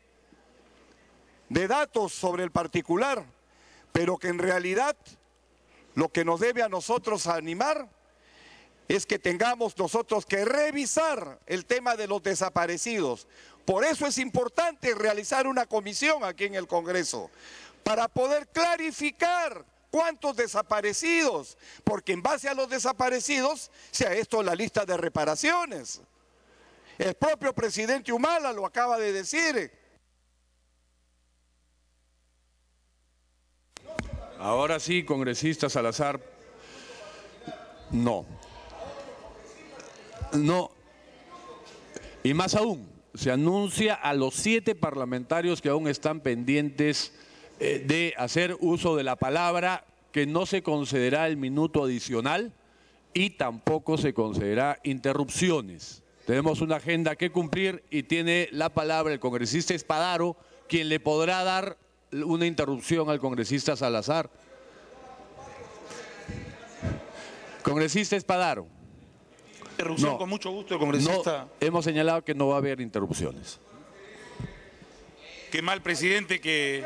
de datos sobre el particular, pero que en realidad lo que nos debe a nosotros animar es que tengamos nosotros que revisar el tema de los desaparecidos. Por eso es importante realizar una comisión aquí en el Congreso, para poder clarificar cuántos desaparecidos, porque en base a los desaparecidos se ha hecho la lista de reparaciones. El propio presidente Humala lo acaba de decir. Ahora sí, congresista Salazar. No. No. Y más aún, se anuncia a los 7 parlamentarios que aún están pendientes de hacer uso de la palabra, que no se concederá el minuto adicional y tampoco se concederá interrupciones. Tenemos una agenda que cumplir y tiene la palabra el congresista Espadaro, quien le podrá dar una interrupción al congresista Salazar. Congresista Espadaro. Interrupción, No, con mucho gusto, congresista. No, hemos señalado que no va a haber interrupciones. Qué mal, presidente, que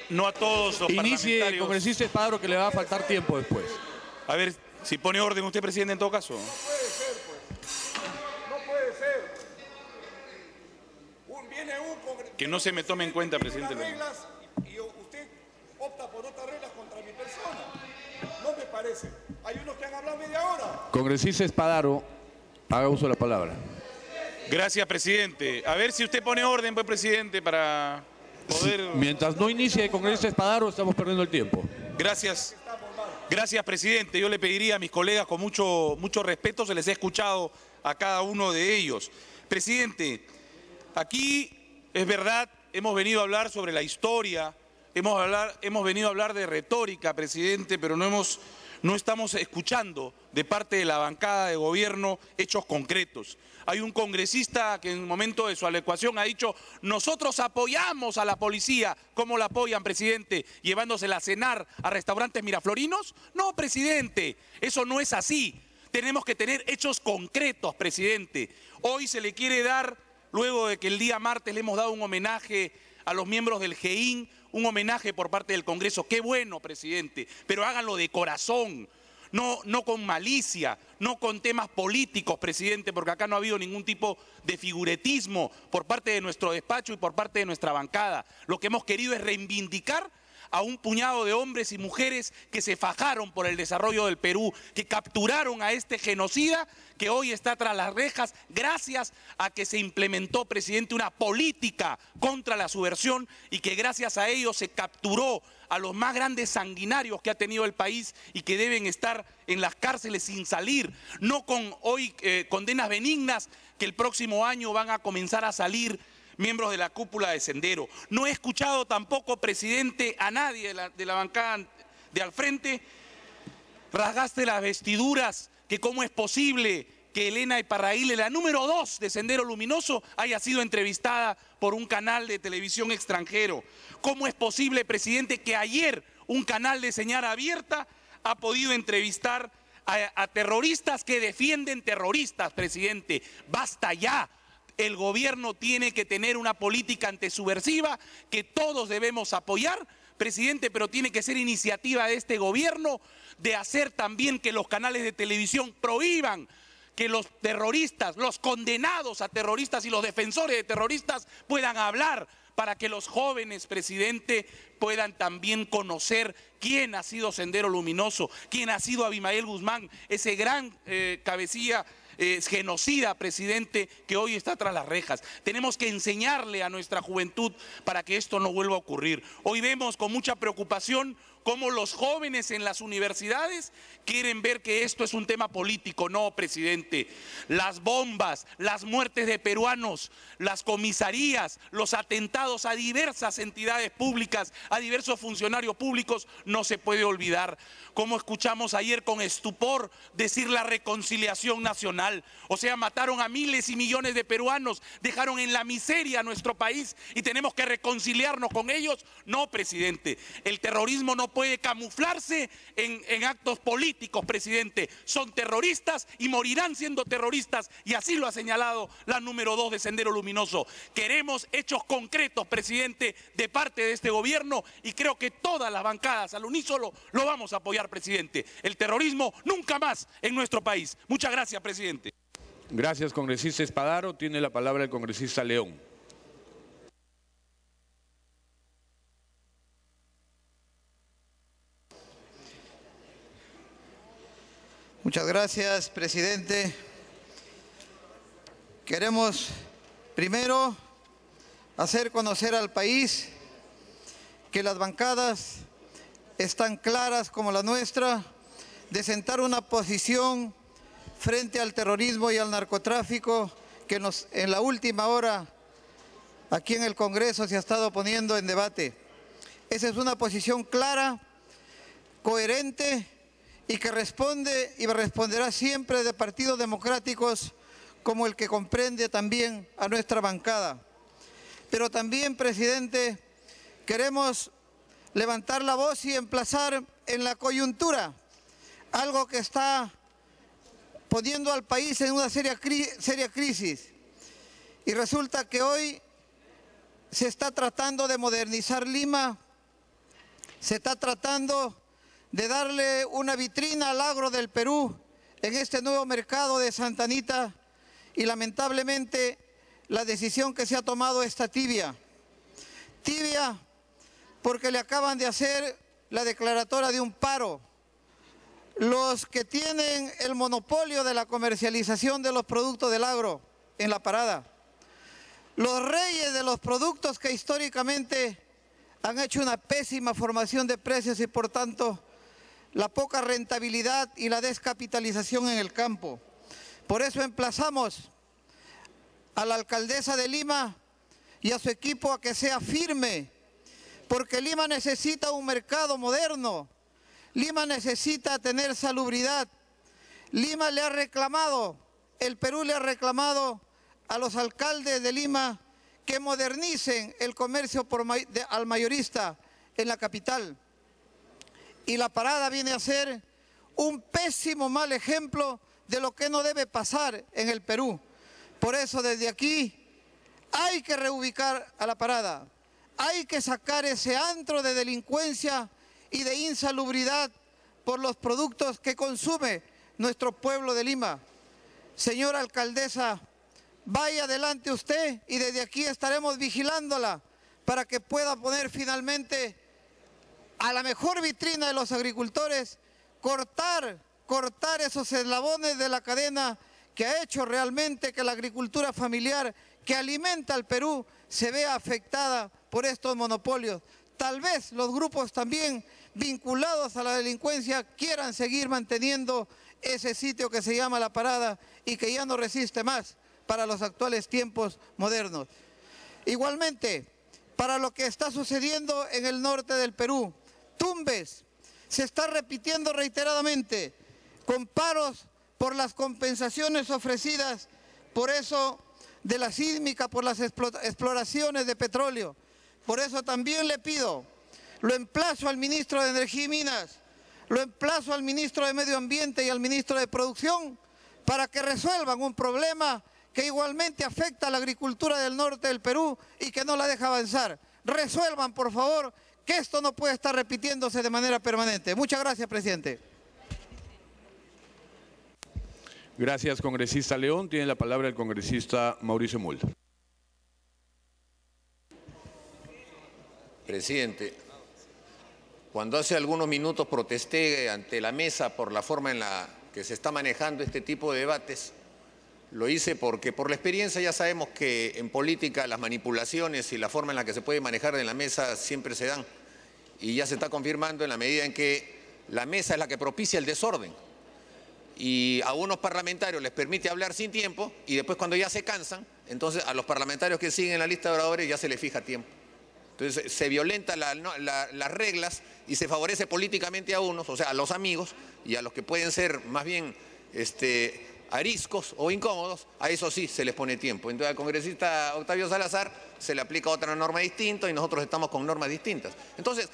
no a todos los Inicie, parlamentarios. congresista Espadaro, que le va a faltar tiempo después. A ver, si pone orden usted, presidente, en todo caso. No puede ser. Viene un congresista. Que no se me tome en cuenta, presidente. Reglas y usted opta por otras reglas contra mi persona. No me parece. Hay unos que han hablado media hora. Congresista Espadaro, haga uso de la palabra. Gracias, presidente. A ver si usted pone orden, pues, presidente, para poder... Mientras no inicie el congresista Espadaro, estamos perdiendo el tiempo. Gracias. Gracias, presidente. Yo le pediría a mis colegas con mucho respeto, se les ha escuchado a cada uno de ellos. Presidente, aquí es verdad, hemos venido a hablar sobre la historia, hemos venido a hablar de retórica, presidente, pero no estamos escuchando de parte de la bancada de gobierno hechos concretos. Hay un congresista que en el momento de su adecuación ha dicho: nosotros apoyamos a la policía. ¿Cómo la apoyan, presidente? ¿Llevándosela a cenar a restaurantes miraflorinos? No, presidente, eso no es así. Tenemos que tener hechos concretos, presidente. Hoy se le quiere dar, luego de que el día martes le hemos dado un homenaje a los miembros del GEIN, un homenaje por parte del Congreso. Qué bueno, presidente, pero háganlo de corazón. No con malicia, no con temas políticos, presidente, porque acá no ha habido ningún tipo de figuretismo por parte de nuestro despacho y por parte de nuestra bancada. Lo que hemos querido es reivindicar a un puñado de hombres y mujeres que se fajaron por el desarrollo del Perú, que capturaron a este genocida que hoy está tras las rejas gracias a que se implementó, presidente, una política contra la subversión y que gracias a ello se capturó a los más grandes sanguinarios que ha tenido el país y que deben estar en las cárceles sin salir, no con hoy condenas benignas que el próximo año van a comenzar a salir miembros de la cúpula de Sendero. No he escuchado tampoco, presidente, a nadie de la bancada de al frente. Rasgaste las vestiduras, que cómo es posible que Elena Iparraguirre, la número 2 de Sendero Luminoso, haya sido entrevistada por un canal de televisión extranjero. ¿Cómo es posible, presidente, que ayer un canal de señal abierta ha podido entrevistar a terroristas que defienden terroristas, presidente? Basta ya. El gobierno tiene que tener una política antisubversiva que todos debemos apoyar, presidente, pero tiene que ser iniciativa de este gobierno de hacer también que los canales de televisión prohíban que los terroristas, los condenados a terroristas y los defensores de terroristas puedan hablar, para que los jóvenes, presidente, puedan también conocer quién ha sido Sendero Luminoso, quién ha sido Abimael Guzmán, ese gran cabecilla genocida, presidente, que hoy está tras las rejas. Tenemos que enseñarle a nuestra juventud para que esto no vuelva a ocurrir. Hoy vemos con mucha preocupación cómo los jóvenes en las universidades quieren ver que esto es un tema político. No, presidente. Las bombas, las muertes de peruanos, las comisarías, los atentados a diversas entidades públicas, a diversos funcionarios públicos, no se puede olvidar. Como escuchamos ayer con estupor decir la reconciliación nacional. O sea, mataron a miles y millones de peruanos, dejaron en la miseria a nuestro país y tenemos que reconciliarnos con ellos. No, presidente. El terrorismo no puede puede camuflarse en actos políticos, presidente. Son terroristas y morirán siendo terroristas, y así lo ha señalado la número 2 de Sendero Luminoso. Queremos hechos concretos, presidente, de parte de este gobierno, y creo que todas las bancadas al unísono lo vamos a apoyar, presidente. El terrorismo nunca más en nuestro país. Muchas gracias, presidente. Gracias, congresista Espadaro. Tiene la palabra el congresista León. Muchas gracias, presidente. Queremos primero hacer conocer al país que las bancadas están claras como la nuestra de sentar una posición frente al terrorismo y al narcotráfico que en la última hora aquí en el Congreso se ha estado poniendo en debate. Esa es una posición clara, coherente y que responde y responderá siempre de partidos democráticos como el que comprende también a nuestra bancada. Pero también, presidente, queremos levantar la voz y emplazar en la coyuntura algo que está poniendo al país en una seria crisis. Y resulta que hoy se está tratando de modernizar Lima, se está tratando de darle una vitrina al agro del Perú en este nuevo mercado de Santa Anita, y lamentablemente la decisión que se ha tomado está tibia. Tibia porque le acaban de hacer la declaratoria de un paro. Los que tienen el monopolio de la comercialización de los productos del agro en la parada, los reyes de los productos que históricamente han hecho una pésima formación de precios y por tanto la poca rentabilidad y la descapitalización en el campo. Por eso emplazamos a la alcaldesa de Lima y a su equipo a que sea firme, porque Lima necesita un mercado moderno, Lima necesita tener salubridad. Lima le ha reclamado, el Perú le ha reclamado a los alcaldes de Lima que modernicen el comercio al mayorista en la capital. Y la parada viene a ser un pésimo mal ejemplo de lo que no debe pasar en el Perú. Por eso desde aquí hay que reubicar a la parada, hay que sacar ese antro de delincuencia y de insalubridad por los productos que consume nuestro pueblo de Lima. Señora alcaldesa, vaya adelante usted y desde aquí estaremos vigilándola para que pueda poner finalmente a la mejor vitrina de los agricultores, cortar esos eslabones de la cadena que ha hecho realmente que la agricultura familiar que alimenta al Perú se vea afectada por estos monopolios. Tal vez los grupos también vinculados a la delincuencia quieran seguir manteniendo ese sitio que se llama La Parada y que ya no resiste más para los actuales tiempos modernos. Igualmente, para lo que está sucediendo en el norte del Perú, Tumbes se está repitiendo reiteradamente con paros por las compensaciones ofrecidas, por eso de la sísmica, por las exploraciones de petróleo. Por eso también le pido, lo emplazo al ministro de Energía y Minas, lo emplazo al ministro de Medio Ambiente y al ministro de Producción para que resuelvan un problema que igualmente afecta a la agricultura del norte del Perú y que no la deja avanzar. Resuelvan, por favor, que esto no puede estar repitiéndose de manera permanente. Muchas gracias, presidente. Gracias, congresista León. Tiene la palabra el congresista Mauricio Mulder. Presidente, cuando hace algunos minutos protesté ante la mesa por la forma en la que se está manejando este tipo de debates, lo hice porque por la experiencia ya sabemos que en política las manipulaciones y la forma en la que se puede manejar en la mesa siempre se dan. Y ya se está confirmando en la medida en que la mesa es la que propicia el desorden. Y a unos parlamentarios les permite hablar sin tiempo y después cuando ya se cansan, entonces a los parlamentarios que siguen la lista de oradores ya se les fija tiempo. Entonces se violentan las reglas y se favorece políticamente a unos, o sea, a los amigos y a los que pueden ser más bien ariscos o incómodos, a eso sí se les pone tiempo. Entonces al congresista Octavio Salazar se le aplica otra norma distinta y nosotros estamos con normas distintas. Entonces,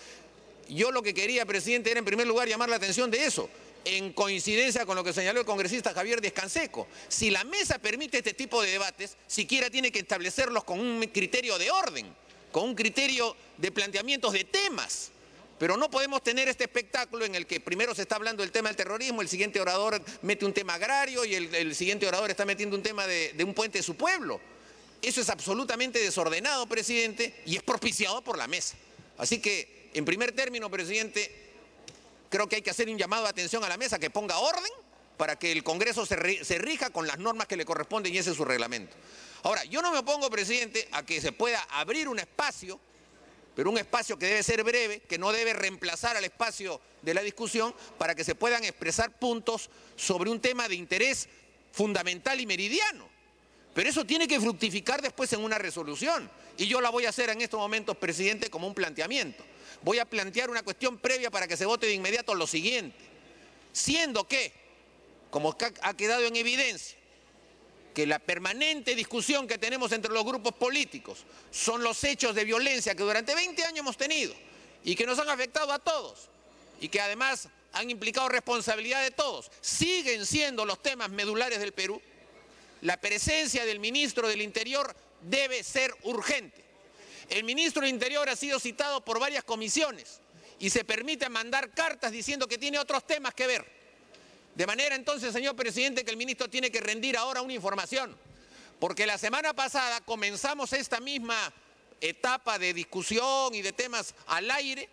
Yo lo que quería, presidente, era en primer lugar llamar la atención de eso, en coincidencia con lo que señaló el congresista Javier Díaz Canseco. Si la mesa permite este tipo de debates, siquiera tiene que establecerlos con un criterio de orden, con un criterio de planteamientos de temas. Pero no podemos tener este espectáculo en el que primero se está hablando del tema del terrorismo, el siguiente orador mete un tema agrario y el siguiente orador está metiendo un tema de un puente de su pueblo. Eso es absolutamente desordenado, presidente, y es propiciado por la mesa. Así que, en primer término, presidente, creo que hay que hacer un llamado de atención a la mesa que ponga orden para que el Congreso se rija con las normas que le corresponden y ese es su reglamento. Ahora, yo no me opongo, presidente, a que se pueda abrir un espacio, pero un espacio que debe ser breve, que no debe reemplazar al espacio de la discusión, para que se puedan expresar puntos sobre un tema de interés fundamental y meridiano. Pero eso tiene que fructificar después en una resolución. Y yo la voy a hacer en estos momentos, presidente, como un planteamiento. Voy a plantear una cuestión previa para que se vote de inmediato lo siguiente. Siendo que, como ha quedado en evidencia, que la permanente discusión que tenemos entre los grupos políticos son los hechos de violencia que durante 20 años hemos tenido y que nos han afectado a todos y que además han implicado responsabilidad de todos, siguen siendo los temas medulares del Perú. La presencia del ministro del Interior debe ser urgente. El ministro del Interior ha sido citado por varias comisiones y se permite mandar cartas diciendo que tiene otros temas que ver. De manera entonces, señor presidente, que el ministro tiene que rendir ahora una información, porque la semana pasada comenzamos esta misma etapa de discusión y de temas al aire,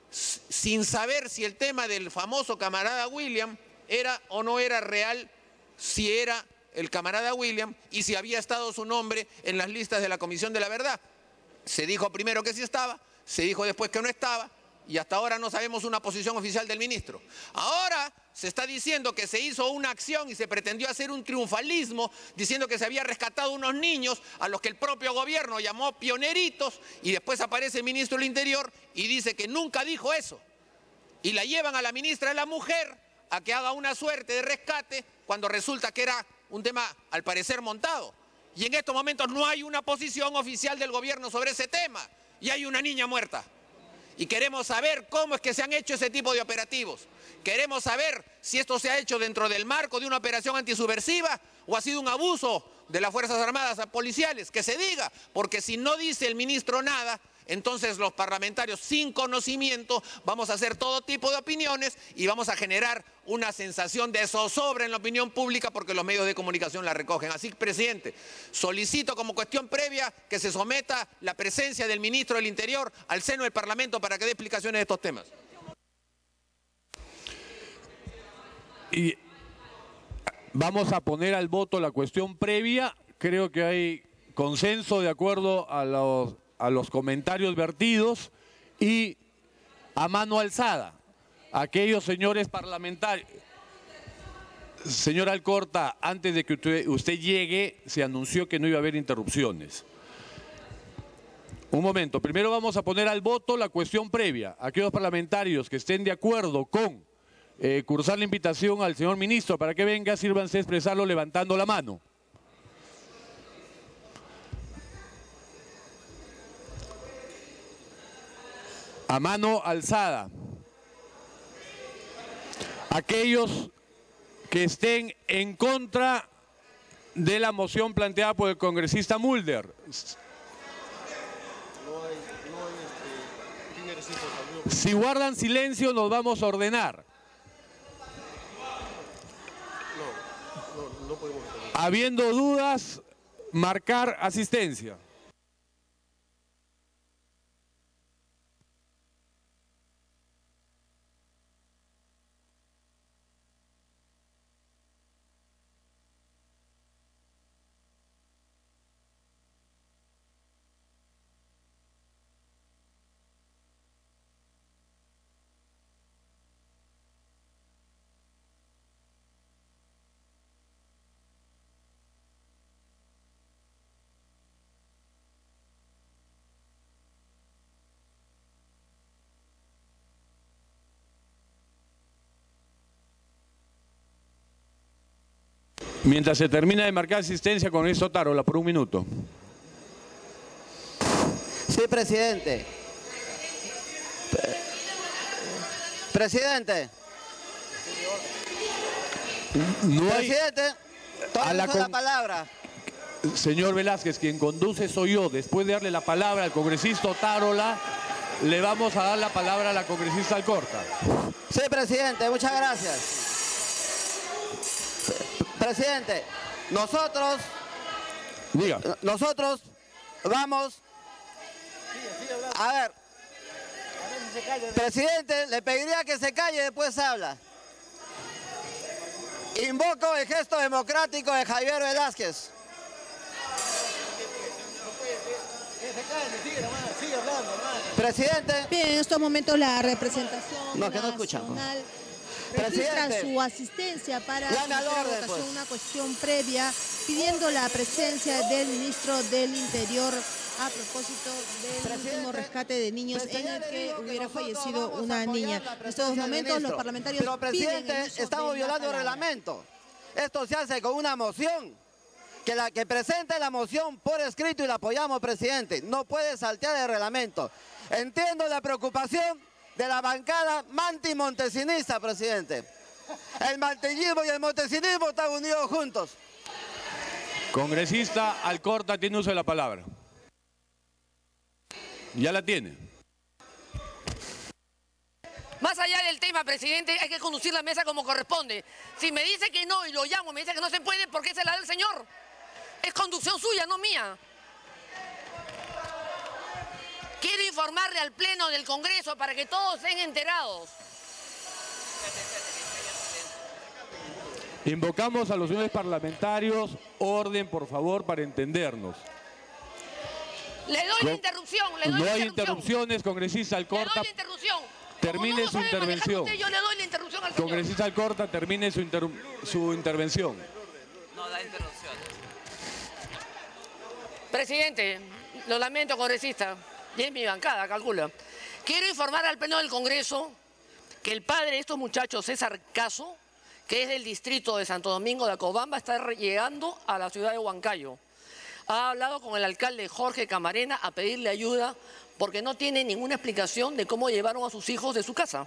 sin saber si el tema del famoso camarada William era o no era real, si era el camarada William y si había estado su nombre en las listas de la Comisión de la Verdad. Se dijo primero que sí estaba, se dijo después que no estaba, y hasta ahora no sabemos una posición oficial del ministro. Ahora se está diciendo que se hizo una acción y se pretendió hacer un triunfalismo diciendo que se había rescatado unos niños a los que el propio gobierno llamó pioneritos y después aparece el ministro del Interior y dice que nunca dijo eso. Y la llevan a la ministra de la Mujer a que haga una suerte de rescate cuando resulta que era un tema al parecer montado. Y en estos momentos no hay una posición oficial del gobierno sobre ese tema y hay una niña muerta. Y queremos saber cómo es que se han hecho ese tipo de operativos. Queremos saber si esto se ha hecho dentro del marco de una operación antisubversiva o ha sido un abuso de las Fuerzas Armadas policiales. Que se diga, porque si no dice el ministro nada, entonces los parlamentarios sin conocimiento vamos a hacer todo tipo de opiniones y vamos a generar una sensación de zozobra en la opinión pública porque los medios de comunicación la recogen. Así que, presidente, solicito como cuestión previa que se someta la presencia del ministro del Interior al seno del Parlamento para que dé explicaciones de estos temas. Y vamos a poner al voto la cuestión previa. Creo que hay consenso de acuerdo a los comentarios vertidos y a mano alzada. Aquellos señores parlamentarios. Señor Alcorta, antes de que usted llegue, se anunció que no iba a haber interrupciones. Un momento, primero vamos a poner al voto la cuestión previa. Aquellos parlamentarios que estén de acuerdo con cursar la invitación al señor ministro para que venga, sírvanse a expresarlo levantando la mano. A mano alzada. Aquellos que estén en contra de la moción planteada por el congresista Mulder. Si guardan silencio, nos vamos a ordenar. Habiendo dudas, marcar asistencia. Mientras se termina de marcar asistencia con esto, Tarola, por un minuto. Sí, presidente. Presidente. No hay... Presidente, tome la palabra. Señor Velázquez, quien conduce soy yo. Después de darle la palabra al congresista Otárola, le vamos a dar la palabra a la congresista Alcorta. Sí, presidente, muchas gracias. Presidente, nosotros vamos... A ver, presidente, le pediría que se calle y después habla. Invoco el gesto democrático de Javier Velázquez. Presidente. Bien, en estos momentos la representación nacional registra su asistencia para Llame votación, una cuestión previa, pidiendo la presencia del ministro del Interior a propósito del último rescate de niños en el que hubiera fallecido una niña. En estos momentos los parlamentarios Pero, presidente, estamos violando el reglamento. Esto se hace con una moción. Que presente la moción por escrito y la apoyamos, presidente. No puede saltear el reglamento. Entiendo la preocupación de la bancada manti-montesinista, presidente. El mantillismo y el montesinismo están unidos juntos. Congresista Alcorta, tiene uso de la palabra. Ya la tiene. Más allá del tema, presidente, hay que conducir la mesa como corresponde. Si me dice que no y lo llamo, me dice que no se puede, ¿por qué se la da el señor? Es conducción suya, no mía. Quiero informarle al Pleno del Congreso para que todos estén enterados. Invocamos a los señores parlamentarios. Orden, por favor, para entendernos. Le doy la interrupción, le doy No la hay interrupción. interrupciones, congresista Le Alcorta. doy la interrupción. Termine su intervención. Yo le doy la interrupción al señor. Congresista Alcorta, termine su intervención. No da interrupciones. Presidente, lo lamento, congresista. Y es mi bancada, calcula. Quiero informar al Pleno del Congreso que el padre de estos muchachos, César Caso, que es del distrito de Santo Domingo de Acobamba, está llegando a la ciudad de Huancayo. Ha hablado con el alcalde Jorge Camarena a pedirle ayuda porque no tiene ninguna explicación de cómo llevaron a sus hijos de su casa.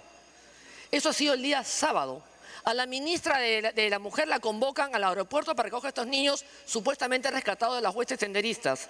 Eso ha sido el día sábado. A la ministra de la Mujer la convocan al aeropuerto para que coja a estos niños supuestamente rescatados de las huestes senderistas.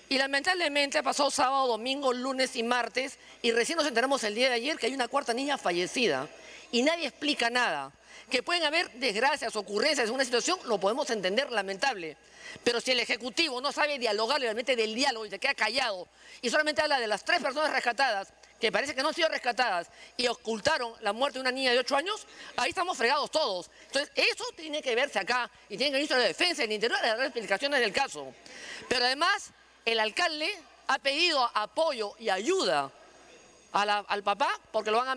Y lamentablemente ha pasado sábado, domingo, lunes y martes y recién nos enteramos el día de ayer que hay una cuarta niña fallecida y nadie explica nada. Que pueden haber desgracias, ocurrencias en una situación, lo podemos entender, lamentable. Pero si el Ejecutivo no sabe dialogar realmente del diálogo y se queda callado y solamente habla de las 3 personas rescatadas, que parece que no han sido rescatadas y ocultaron la muerte de una niña de 8 años, ahí estamos fregados todos. Entonces, eso tiene que verse acá y tiene que el ministro de Defensa y el Interior a dar explicaciones del caso. Pero además, el alcalde ha pedido apoyo y ayuda al papá porque lo van a